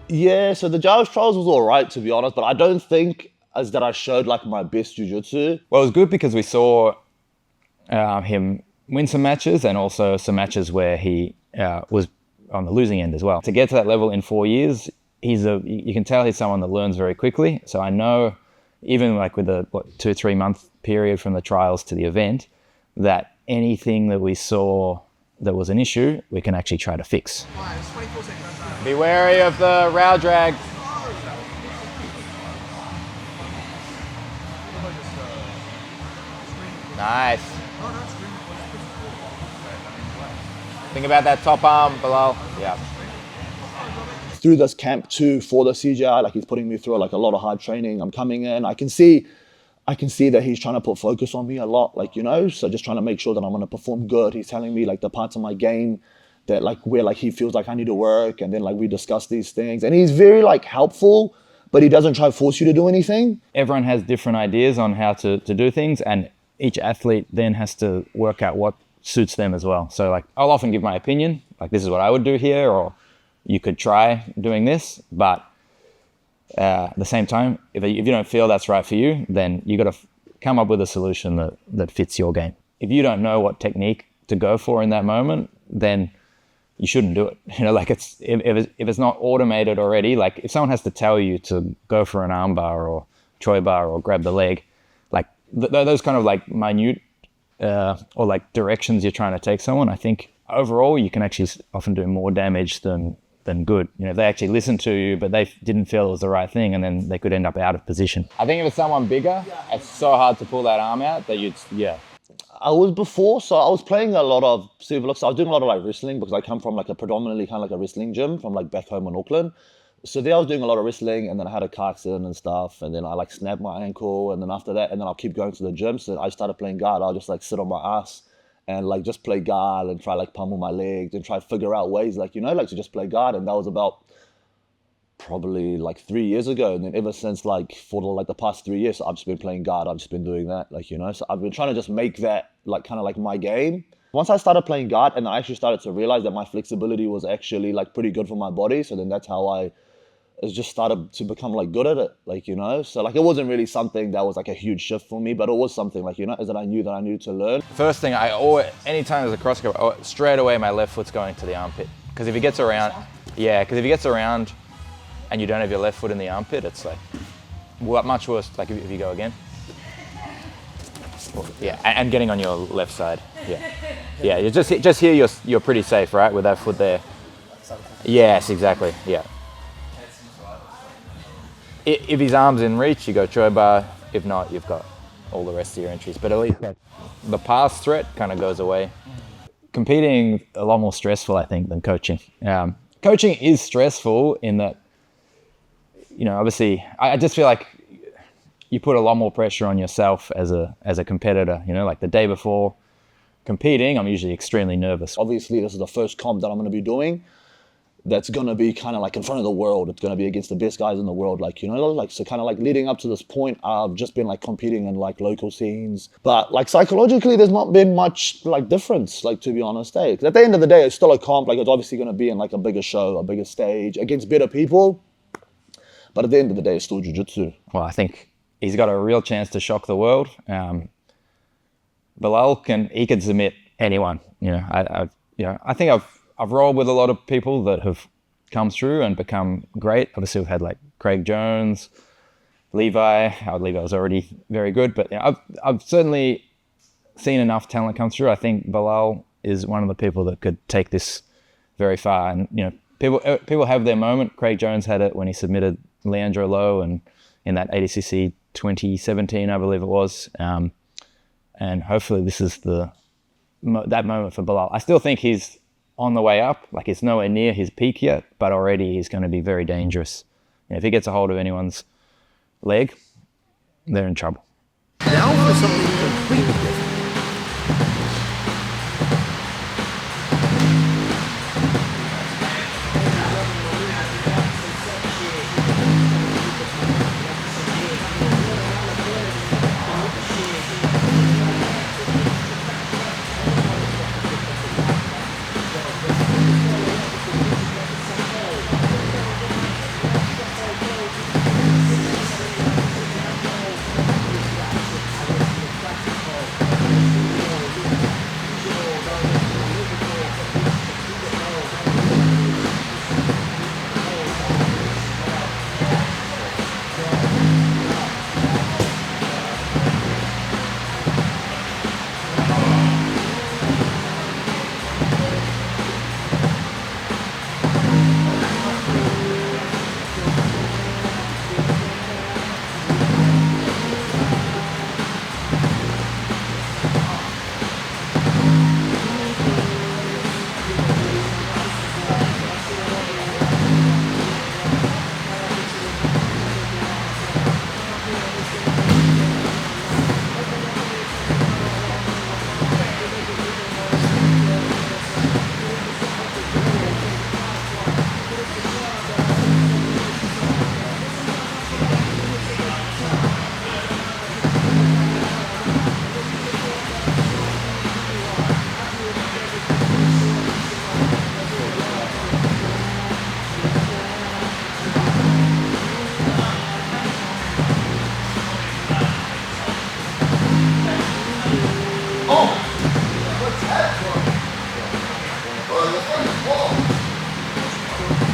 Yeah, so the Giles trials was all right, to be honest, but I don't think as that I showed like my best jiu-jitsu. Well, it was good because we saw him win some matches and also some matches where he was on the losing end as well. To get to that level in 4 years, you can tell he's someone that learns very quickly. So I know, even like with the 2-3 month period from the trials to the event, that anything that we saw that was an issue, we can actually try to fix. Be wary of the row drag. Nice. Think about that top arm below. Yeah. Through this camp too, for the CJI, like he's putting me through like a lot of hard training. I'm coming in, I can see that he's trying to put focus on me a lot, like, you know, so just trying to make sure that I'm going to perform good. He's telling me like the parts of my game that like where like he feels like I need to work, and then like we discuss these things, and he's very like helpful, but he doesn't try to force you to do anything. Everyone has different ideas on how to do things, and each athlete then has to work out what suits them as well. So like I'll often give my opinion, like this is what I would do here, or you could try doing this, but at the same time, if you don't feel that's right for you, then you got to come up with a solution that fits your game. If you don't know what technique to go for in that moment, then you shouldn't do it. You know, like if it's not automated already, like if someone has to tell you to go for an arm bar or choi bar or grab the leg, like those kind of like minute or like directions you're trying to take someone, I think overall you can actually often do more damage than good. You know, if they actually listen to you, but they didn't feel it was the right thing, and then they could end up out of position. I think if it's someone bigger, it's so hard to pull that arm out that I was playing a lot of civil. So I was doing a lot of like wrestling because I come from like a predominantly kind of like a wrestling gym from like back home in Auckland. So there I was doing a lot of wrestling, and then I had a car accident and stuff, and then I like snapped my ankle, and then after that, and then I'll keep going to the gym. So I started playing guard. I'll just like sit on my ass and like just play guard and try like pummel my legs and try to figure out ways like, you know, like to just play guard. And that was about probably like 3 years ago, and then ever since like for the past 3 years, I've just been playing guard. I've just been doing that, like, you know, so I've been trying to just make that like kind of like my game. Once I started playing guard, and I actually started to realize that my flexibility was actually like pretty good for my body, so then that's how I just started to become like good at it, like, you know. So like it wasn't really something that was like a huge shift for me, but it was something like, you know, is that I needed to learn. First thing, anytime there's a cross grip, straight away my left foot's going to the armpit, because if he gets around, and you don't have your left foot in the armpit, it's like much worse. Like if you go again, yeah, and getting on your left side, yeah. You just here, you're pretty safe, right, with that foot there. Yes, exactly, yeah. If his arm's in reach, you go choi bar. If not, you've got all the rest of your entries. But at least the pass threat kind of goes away. Competing a lot more stressful, I think, than coaching. Coaching is stressful in that, you know, obviously, I just feel like you put a lot more pressure on yourself as a competitor. You know, like the day before competing, I'm usually extremely nervous. Obviously, this is the first comp that I'm going to be doing that's going to be kind of like in front of the world. It's going to be against the best guys in the world, like, you know, like, so kind of like leading up to this point, I've just been like competing in like local scenes, but like psychologically there's not been much like difference, like, to be honest, eh? 'Cause at the end of the day, it's still a comp. Like, it's obviously going to be in like a bigger show, a bigger stage against better people, but at the end of the day, it's still jiu-jitsu. Well, I think he's got a real chance to shock the world. Belal can submit anyone. You know, I think I've rolled with a lot of people that have come through and become great. Obviously, we've had like Craig Jones, Levi. Levi was already very good, but you know, I've certainly seen enough talent come through. I think Belal is one of the people that could take this very far. And you know, people have their moment. Craig Jones had it when he submitted Leandro Lowe, and in that ADCC 2017, I believe it was. And hopefully this is that moment for Belal. I still think he's on the way up. Like, it's nowhere near his peak yet, but already he's going to be very dangerous. If he gets a hold of anyone's leg, they're in trouble. Now for some